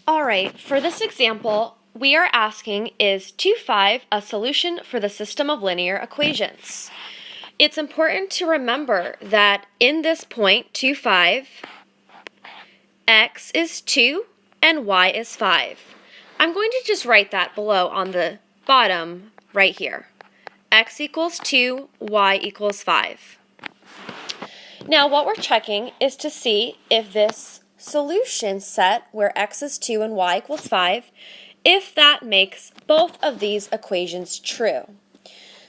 All right, for this example, we are asking, is 2, 5 a solution for the system of linear equations? It's important to remember that in this point, 2, 5, x is 2 and y is 5. I'm going to just write that below on the bottom right here. X equals 2, y equals 5. Now what we're checking is to see if this solution set where x is 2 and y equals 5, if that makes both of these equations true.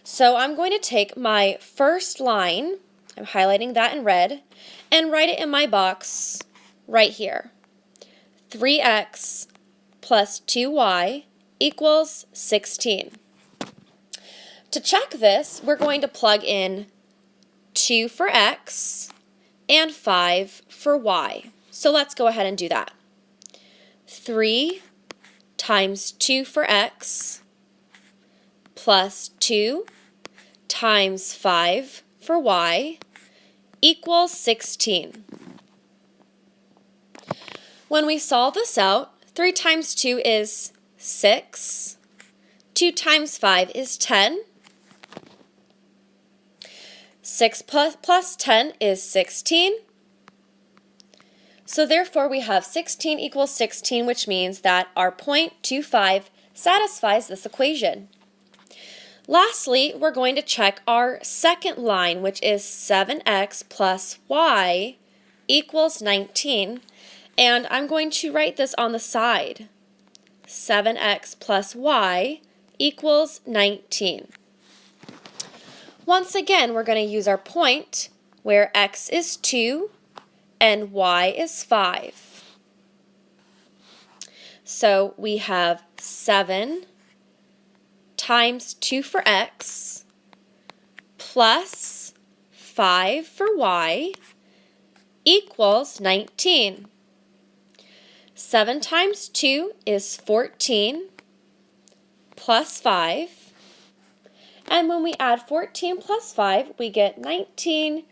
So I'm going to take my first line, I'm highlighting that in red, and write it in my box right here. 3x plus 2y equals 16. To check this, we're going to plug in 2 for x and 5 for y. So let's go ahead and do that. 3 times 2 for x plus 2 times 5 for y equals 16. When we solve this out, 3 times 2 is 6, 2 times 5 is 10, 6 plus 10 is 16, so therefore we have 16 equals 16, which means that our point 25 satisfies this equation. Lastly, we're going to check our second line, which is 7x plus y equals 19, and I'm going to write this on the side. 7x plus y equals 19. Once again, we're going to use our point where x is 2 and y is 5. So we have 7 times 2 for x plus 5 for y equals 19. 7 times 2 is 14 plus 5. And when we add 14 plus 5, we get 19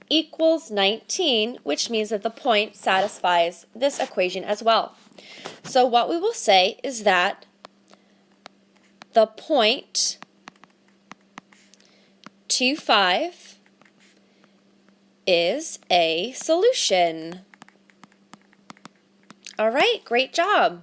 equals 19, which means that the point satisfies this equation as well. So what we will say is that the point 2, 5 is a solution. All right, great job.